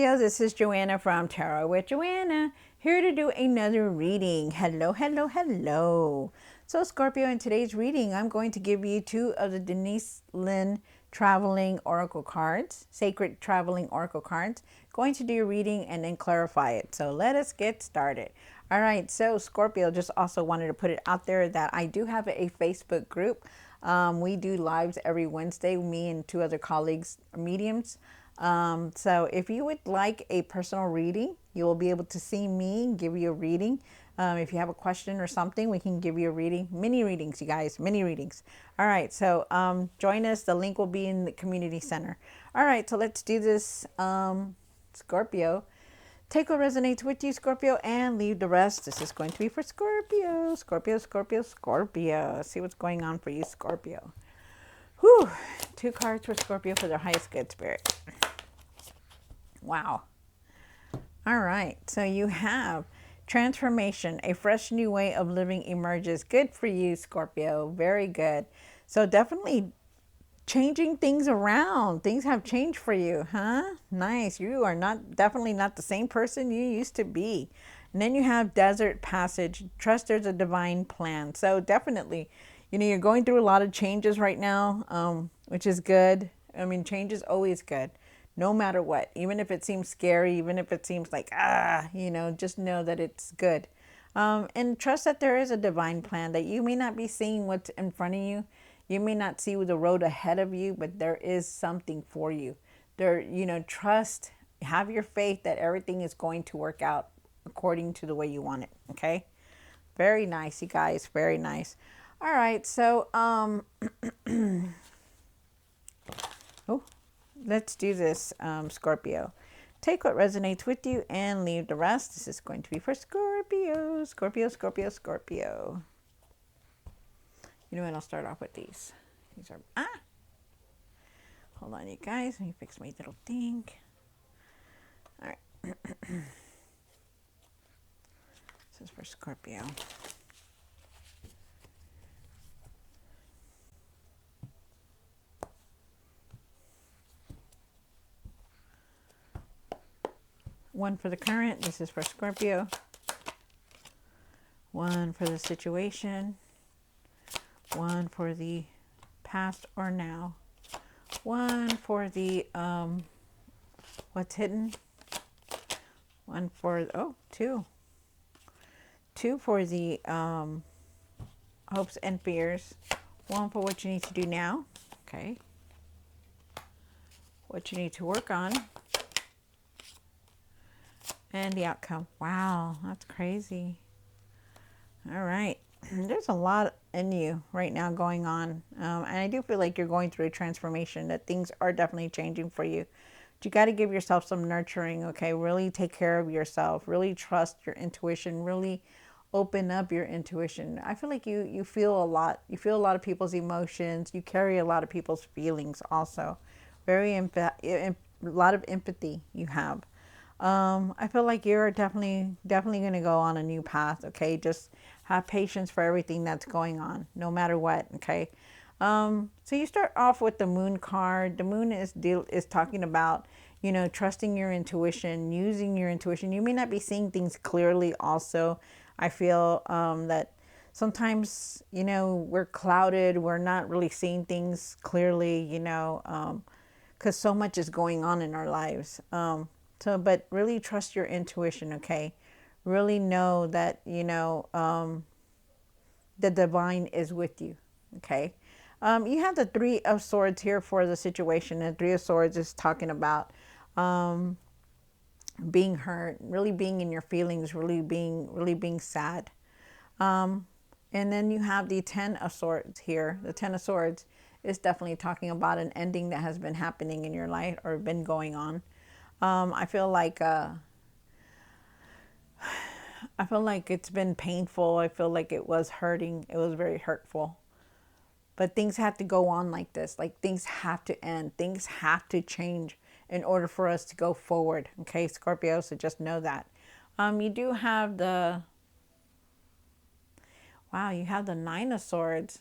Scorpio, this is Joanna from Tarot with Joanna, here to do another reading. Hello, hello, hello. So Scorpio, in today's reading, I'm going to give you two of the Denise Lynn Traveling Oracle cards, Sacred Traveling Oracle cards. Going to do your reading and then clarify it. So let us get started. All right, so Scorpio, just also wanted to put it out there that I do have a Facebook group. We do lives every Wednesday, me and two other colleagues, mediums. So if you would like a personal reading, you will be able to see me, give you a reading. If you have a question or something, we can give you a reading. Mini readings, you guys, mini readings. All right, so join us. The link will be in the community center. All right, so let's do this. Scorpio, take what resonates with you, Scorpio, and leave the rest. This is going to be for Scorpio. Scorpio, Scorpio, Scorpio. Let's see what's going on for you, Scorpio. Whew, two cards for Scorpio for their highest good spirit. Wow. All right, so you have transformation, a fresh new way of living emerges. Good for you, Scorpio. Very good. So definitely changing things around. Things have changed for you, huh? Nice. You are definitely not the same person you used to be. And then you have desert passage. Trust there's a divine plan. So definitely, you're going through a lot of changes right now, which is good. I mean, change is always good, no matter what. Even if it seems scary, even if it seems like, just know that it's good. And trust that there is a divine plan, that you may not be seeing what's in front of you. You may not see the road ahead of you, but there is something for you. Trust, have your faith that everything is going to work out according to the way you want it, okay? Very nice, you guys, very nice. All right, so, let's do this, Scorpio. Take what resonates with you and leave the rest. This is going to be for Scorpio. Scorpio, Scorpio, Scorpio. You know what? I'll start off with these. These are, hold on, you guys. Let me fix my little thing. All right. This is for Scorpio. One for the current. This is for Scorpio. One for the situation. One for the past or now. One for the what's hidden. One for two. Two for the hopes and fears. One for what you need to do now. Okay. What you need to work on. And the outcome. Wow, that's crazy. All right. There's a lot in you right now going on. And I do feel like you're going through a transformation, that things are definitely changing for you. But you got to give yourself some nurturing, okay? Really take care of yourself. Really trust your intuition. Really open up your intuition. I feel like you feel a lot. You feel a lot of people's emotions. You carry a lot of people's feelings also. A lot of empathy you have. I feel like you're definitely going to go on a new path, okay? Just have patience for everything that's going on, no matter what, okay? So you start off with the moon card. The moon is talking about, trusting your intuition, using your intuition. You may not be seeing things clearly also. I feel that sometimes, we're clouded. We're not really seeing things clearly, because so much is going on in our lives. But really trust your intuition, okay? Really know that, the divine is with you, okay? You have the Three of Swords here for the situation. The Three of Swords is talking about being hurt, really being in your feelings, really being sad. And then you have the Ten of Swords here. The Ten of Swords is definitely talking about an ending that has been happening in your life or been going on. I feel like it's been painful. I feel like it was hurting. It was very hurtful. But things have to go on like this. Like, things have to end. Things have to change in order for us to go forward. Okay, Scorpio, so just know that. You do have the Nine of Swords.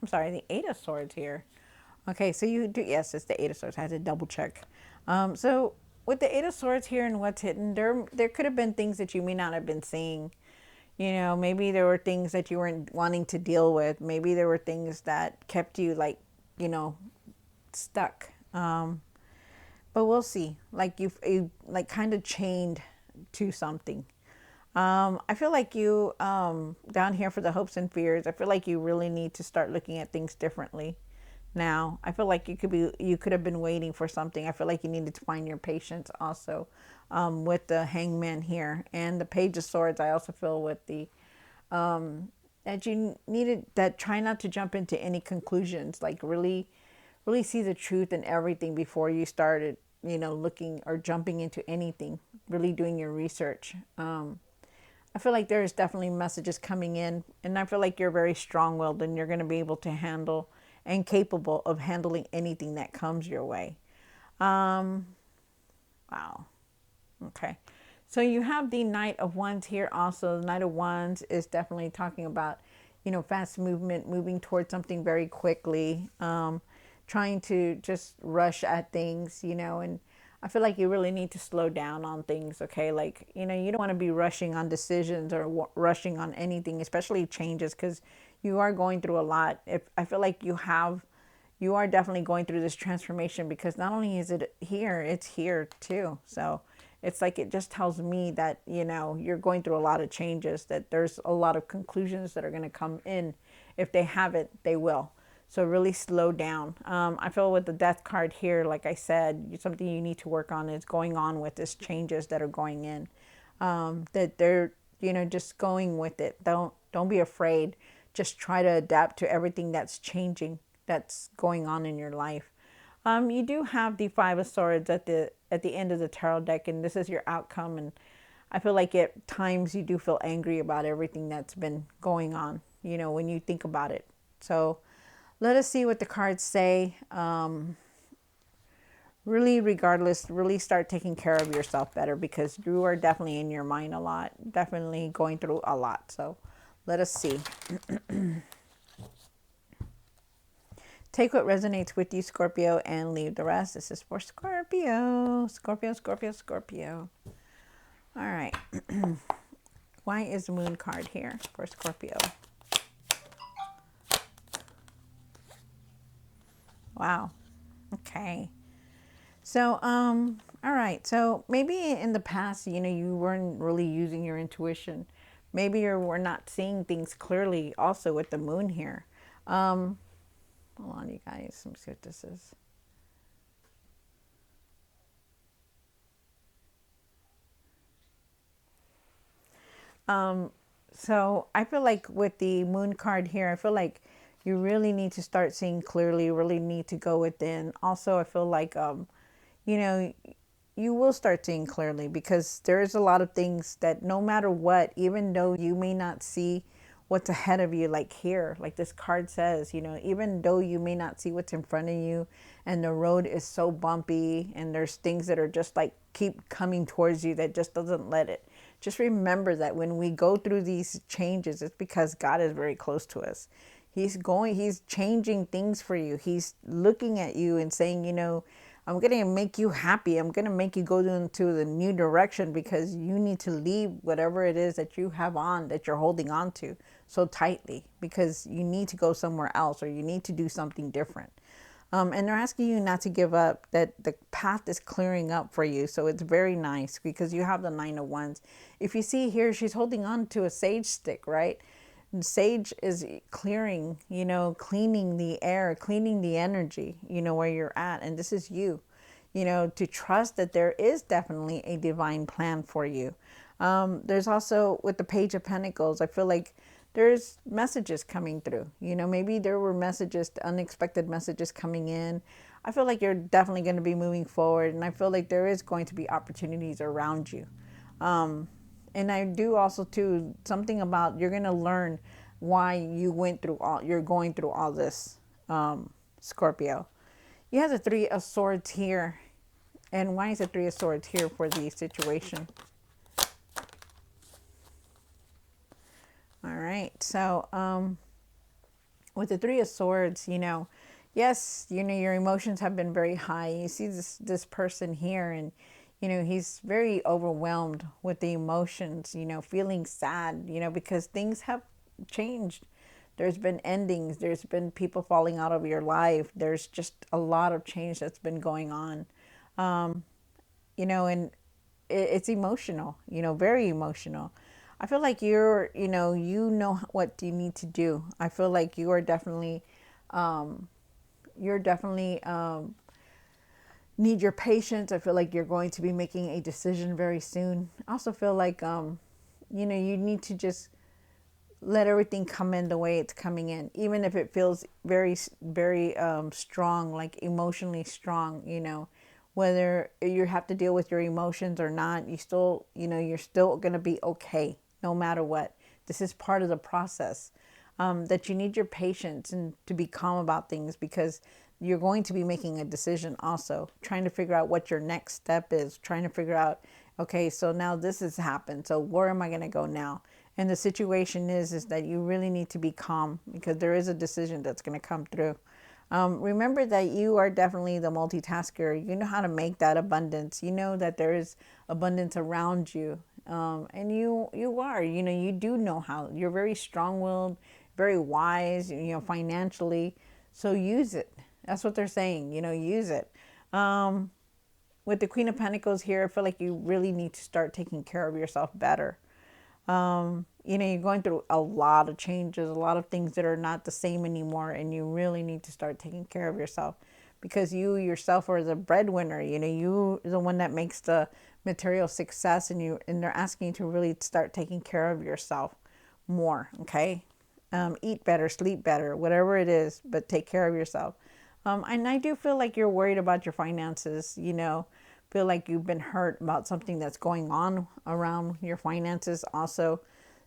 I'm sorry, the Eight of Swords here. Okay, so you do, yes, it's the Eight of Swords. I had to double check. So with the Eight of Swords here and what's hidden, there could have been things that you may not have been seeing. You know, maybe there were things that you weren't wanting to deal with. Maybe there were things that kept you like, you know, stuck. But we'll see. Like you like kind of chained to something. I feel like you down here for the hopes and fears. I feel like you really need to start looking at things differently now. I feel like you could have been waiting for something. I feel like you needed to find your patience also with the Hangman here and the Page of Swords. I also feel with the that you needed that try not to jump into any conclusions. Like really see the truth in everything before you started, you know, looking or jumping into anything. Really doing your research. I feel like there's definitely messages coming in, and I feel like you're very strong-willed and you're going to be able to handle and capable of handling anything that comes your way. Um, wow. Okay. So you have the Knight of Wands here also. The Knight of Wands is definitely talking about, you know, fast movement, moving towards something very quickly, trying to just rush at things, you know, and I feel like you really need to slow down on things, okay? Like, you know, you don't want to be rushing on decisions or rushing on anything, especially changes, because you are going through a lot. If I feel like you are definitely going through this transformation because not only is it here, it's here too. So it's like it just tells me that, you know, you're going through a lot of changes, that there's a lot of conclusions that are going to come in. If they haven't, they will. So really slow down. I feel with the Death card here, like I said, something you need to work on is going on with this changes that are going in. That they're, you know, just going with it. Don't be afraid. Just try to adapt to everything that's changing, that's going on in your life. You do have the Five of Swords at the end of the tarot deck, and this is your outcome. And I feel like at times you do feel angry about everything that's been going on, you know, when you think about it. So let us see what the cards say. Really, regardless, really start taking care of yourself better because you are definitely in your mind a lot, definitely going through a lot. So let us see. Take what resonates with you, Scorpio, and leave the rest. This is for Scorpio. Scorpio, Scorpio, Scorpio. All right. Why is the Moon card here for Scorpio? Wow. Okay. So, all right. So maybe in the past, you know, you weren't really using your intuition. Maybe you were not seeing things clearly also with the Moon here. Hold on, you guys. Let me see what this is. So I feel like with the Moon card here, I feel like you really need to start seeing clearly, really need to go within. Also, I feel like, you know, you will start seeing clearly because there is a lot of things that no matter what, even though you may not see what's ahead of you, like here, like this card says, you know, even though you may not see what's in front of you and the road is so bumpy and there's things that are just like keep coming towards you that just doesn't let it. Just remember that when we go through these changes, it's because God is very close to us. He's changing things for you. He's looking at you and saying, you know, I'm going to make you happy. I'm going to make you go into the new direction because you need to leave whatever it is that you have on that you're holding on to so tightly because you need to go somewhere else or you need to do something different. And they're asking you not to give up, that the path is clearing up for you. So it's very nice because you have the Nine of Wands. If you see here, she's holding on to a sage stick, right? And sage is clearing, you know, cleaning the air, cleaning the energy, you know, where you're at. And this is you, you know, to trust that there is definitely a divine plan for you. There's also with the Page of Pentacles, I feel like there's messages coming through. You know, maybe there were messages, unexpected messages coming in. I feel like you're definitely going to be moving forward. And I feel like there is going to be opportunities around you. And I do also too, something about you're going to learn why you're going through all this, Scorpio. You have the Three of Swords here. And why is the Three of Swords here for the situation? All right. So, with the Three of Swords, you know, yes, you know, your emotions have been very high. You see this person here, and you know, he's very overwhelmed with the emotions, you know, feeling sad, you know, because things have changed. There's been endings, there's been people falling out of your life. There's just a lot of change that's been going on. You know, and it's emotional, you know, very emotional. I feel like you know what you need to do. I feel like you're definitely need your patience. I feel like you're going to be making a decision very soon. I also feel like, you know, you need to just let everything come in the way it's coming in, even if it feels very strong, like emotionally strong, you know, whether you have to deal with your emotions or not, you still, you know, you're still going to be okay no matter what. This is part of the process. That you need your patience and to be calm about things, because you're going to be making a decision also, trying to figure out what your next step is, trying to figure out, okay, so now this has happened. So where am I going to go now? And the situation is that you really need to be calm, because there is a decision that's going to come through. Remember that you are definitely the multitasker. You know how to make that abundance. You know that there is abundance around you. And you are, you know, you do know how. You're very strong-willed, very wise, you know, financially. So use it. That's what they're saying, you know, use it. With the Queen of Pentacles here, I feel like you really need to start taking care of yourself better. You know, you're going through a lot of changes, a lot of things that are not the same anymore, and you really need to start taking care of yourself, because you yourself are the breadwinner. You know, you are the one that makes the material success, and they're asking you to really start taking care of yourself more. Okay, eat better, sleep better, whatever it is, but take care of yourself. And I do feel like you're worried about your finances. You know, feel like you've been hurt about something that's going on around your finances also.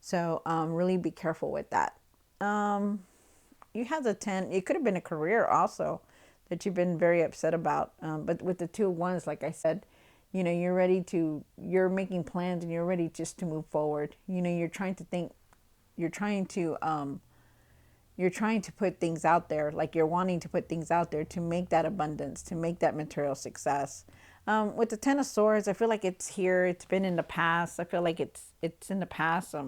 So really be careful with that. You have the 10. It could have been a career also that you've been very upset about. But with the 2 of Wands, like I said, you know, you're making plans, and you're ready just to move forward. You know, you're trying to think, you're trying to, you're trying to put things out there, like you're wanting to put things out there to make that abundance, to make that material success. With the 10 of Swords, I feel like it's here. It's been in the past. I feel like it's in the past. I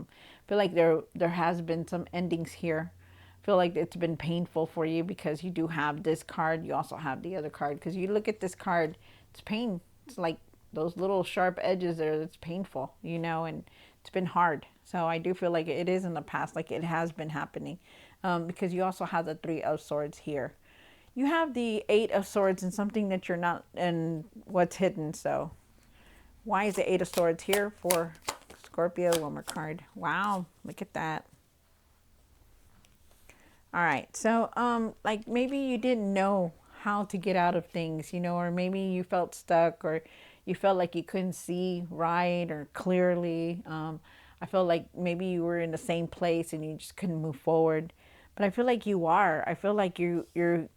feel like there has been some endings here. I feel like it's been painful for you, because you do have this card. You also have the other card. Because you look at this card, it's pain. It's like those little sharp edges there. It's painful, you know, and it's been hard. So I do feel like it is in the past, like it has been happening, because you also have the 3 of Swords here. You have the 8 of Swords and something that you're not, and what's hidden. So why is the 8 of Swords here for Scorpio? One more card. Wow, look at that. All right, so like maybe you didn't know how to get out of things, you know, or maybe you felt stuck, or you felt like you couldn't see right or clearly. I felt like maybe you were in the same place and you just couldn't move forward. But I feel like you are. I feel like you're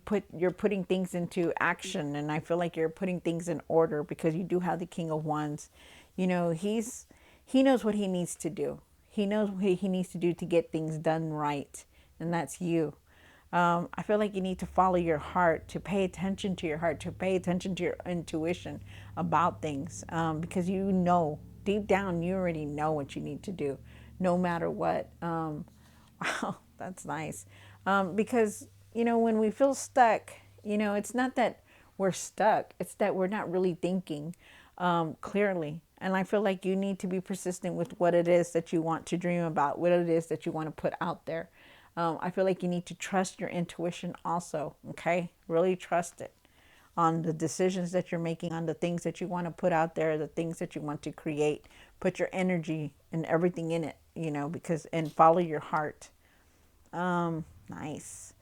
putting things into action, and I feel like you're putting things in order, because you do have the King of Wands. You know, he knows what he needs to do. He knows what he needs to do to get things done right, and that's you. I feel like you need to follow your heart, to pay attention to your heart, to pay attention to your intuition about things, because you know, deep down, you already know what you need to do, no matter what. Wow, that's nice. Because, you know, when we feel stuck, you know, it's not that we're stuck, it's that we're not really thinking clearly. And I feel like you need to be persistent with what it is that you want to dream about, what it is that you want to put out there. I feel like you need to trust your intuition also, okay? Really trust it on the decisions that you're making, on the things that you want to put out there, the things that you want to create. Put your energy and everything in it, you know, because, and follow your heart. Nice.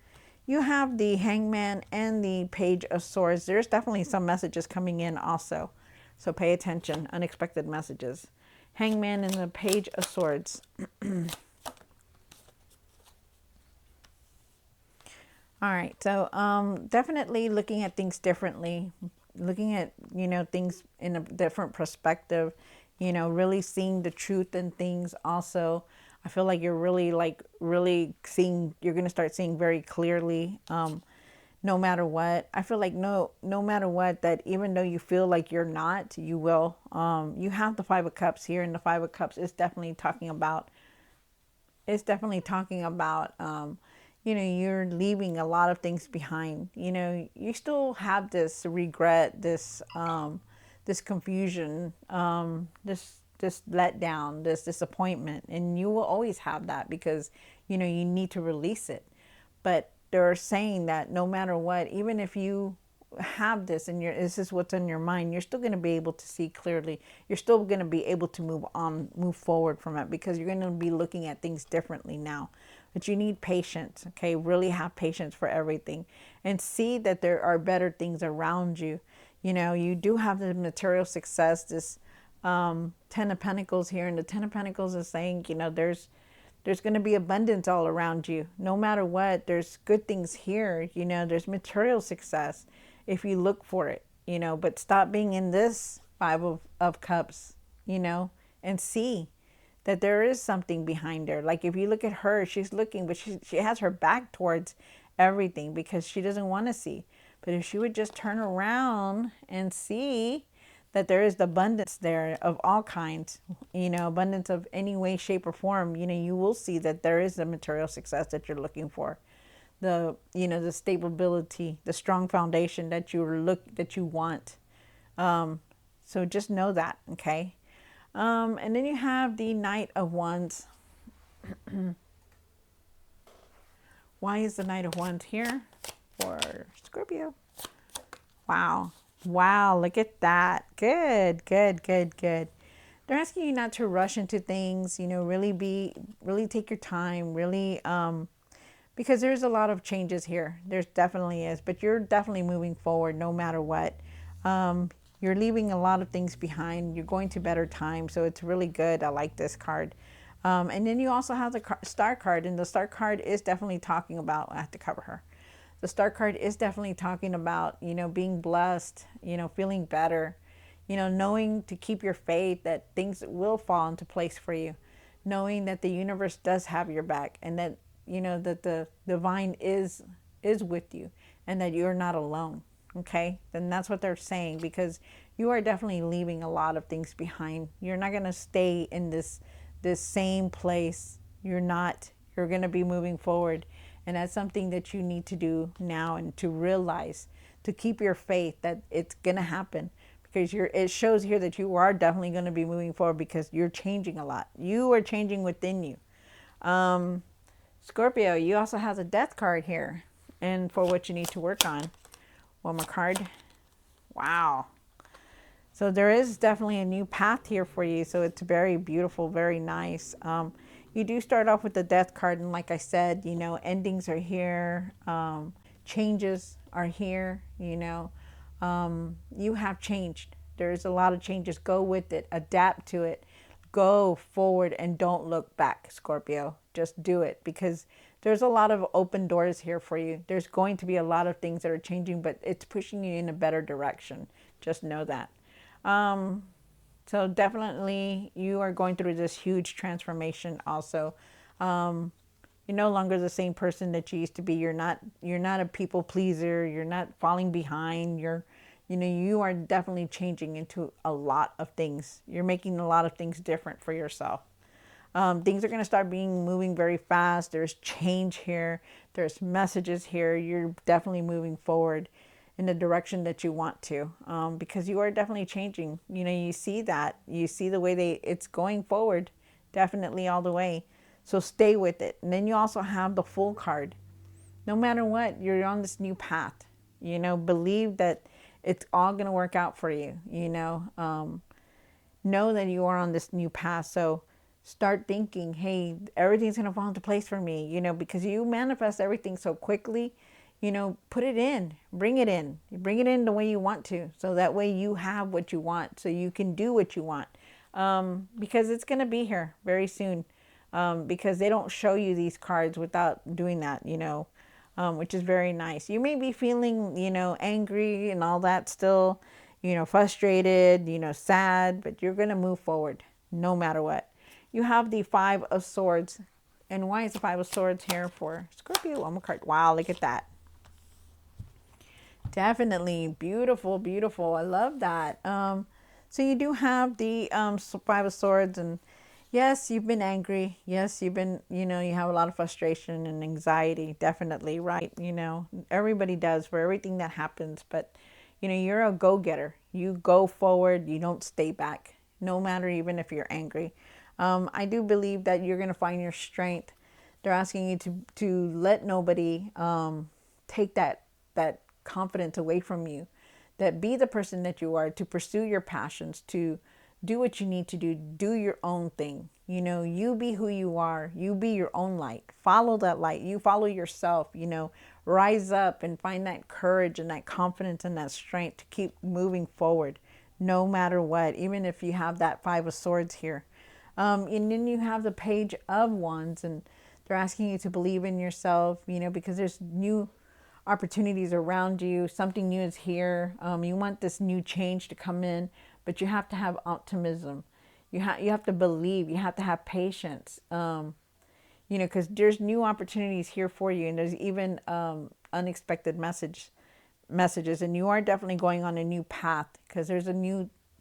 You have the Hangman and the Page of Swords. There's definitely some messages coming in also. So pay attention, unexpected messages. Hangman and the Page of Swords. All right, so definitely looking at things differently, looking at, you know, things in a different perspective, you know, really seeing the truth in things also. I I feel like you're really really seeing, you're going to start seeing very clearly, no matter what. I feel like no matter what, that even though you feel like you're not, you will. You have the Five of Cups here, and the Five of Cups is definitely talking about, you know, you're leaving a lot of things behind. You know, you still have this regret, this confusion, this letdown, this disappointment, and you will always have that because, you know, you need to release it. But they're saying that no matter what, even if you have this and this is what's in your mind, you're still going to be able to see clearly. You're still going to be able to move on, move forward from it, because you're going to be looking at things differently now. But you need patience, okay? Really have patience for everything and see that there are better things around you. You know, you do have the material success, this Ten of Pentacles here, and the Ten of Pentacles is saying, you know, there's going to be abundance all around you. No matter what, there's good things here. You know, there's material success if you look for it, you know, but stop being in this Five of Cups, you know, and see that there is something behind her. Like if you look at her, she's looking, but she has her back towards everything because she doesn't want to see. But if she would just turn around and see that there is the abundance there of all kinds, you know, abundance of any way, shape, or form, you know, you will see that there is the material success that you're looking for. The, you know, the stability, the strong foundation that you want. So just know that, okay? And then you have the Knight of Wands. Why is the Knight of Wands here for Scorpio? Wow. Wow, look at that. Good, good, good, good. They're asking you not to rush into things, you know, really take your time, really, because there's a lot of changes here. There's definitely is, but you're definitely moving forward no matter what. You're leaving a lot of things behind. You're going to better times, so it's really good. I like this card. And then you also have the Star card, and the Star card is definitely talking about, I have to cover her. The Star card is definitely talking about, you know, being blessed, you know, feeling better, you know, knowing to keep your faith that things will fall into place for you, knowing that the universe does have your back, and that, you know, that the divine is with you, and that you're not alone. Okay, then that's what they're saying, because you are definitely leaving a lot of things behind. You're not going to stay in this same place. You're not. You're going to be moving forward. And that's something that you need to do now, and to realize, to keep your faith that it's going to happen, because it shows here that you are definitely going to be moving forward, because you're changing a lot. You are changing within you. Scorpio, you also have a Death card here, and for what you need to work on. One more card. Wow. So there is definitely a new path here for you. So it's very beautiful, very nice. You do start off with the Death card, and like I said, you know, endings are here. Changes are here, you know. You have changed. There's a lot of changes. Go with it. Adapt to it. Go forward and don't look back, Scorpio. Just do it, because there's a lot of open doors here for you. There's going to be a lot of things that are changing, but it's pushing you in a better direction. Just know that. So definitely you are going through this huge transformation also. You're no longer the same person that you used to be. You're not a people pleaser. You're not falling behind. You are definitely changing into a lot of things. You're making a lot of things different for yourself. Things are going to start moving very fast. There's change here. There's messages here. You're definitely moving forward in the direction that you want to, because you are definitely changing. You know, you see that. You see the way it's going forward, definitely all the way. So stay with it. And then you also have the Fool card. No matter what, you're on this new path. You know, believe that it's all going to work out for you. You know that you are on this new path. So start thinking, hey, everything's going to fall into place for me, you know, because you manifest everything so quickly. You know, put it in, bring it in the way you want to. So that way you have what you want, so you can do what you want. Because it's going to be here very soon. Because they don't show you these cards without doing that, you know, which is very nice. You may be feeling, you know, angry and all that still, you know, frustrated, you know, sad, but you're going to move forward no matter what. you have the Five of Swords. And why is the Five of Swords here for Scorpio? One more card. Wow, look at that. Definitely beautiful, beautiful. I love that. So you do have the Five of Swords, and yes, you've been angry. Yes, you've been, you have a lot of frustration and anxiety. Definitely, right? Everybody does for everything that happens, but you're a go-getter. You go forward. You don't stay back, no matter even if you're angry. I do believe that you're gonna find your strength. They're asking you to let nobody take that confidence away from you, that be the person that you are, to pursue your passions, to do what you need to do your own thing. You be who you are, you be your own light, follow that light, you follow yourself, rise up and find that courage and that confidence and that strength to keep moving forward no matter what, even if you have that Five of Swords here. And then you have the Page of Wands, and they're asking you to believe in yourself, because there's new opportunities around you. Something new is here. You want this new change to come in, but you have to have optimism. You have to believe. You have to have patience. Because there's new opportunities here for you, and there's even unexpected messages, and you are definitely going on a new path, because there's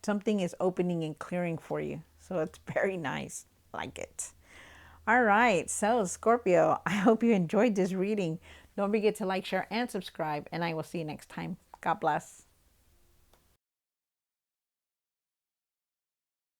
something is opening and clearing for you. So it's very nice. I like it. All right, so Scorpio, I hope you enjoyed this reading. Don't forget to like, share, and subscribe, and I will see you next time. God bless.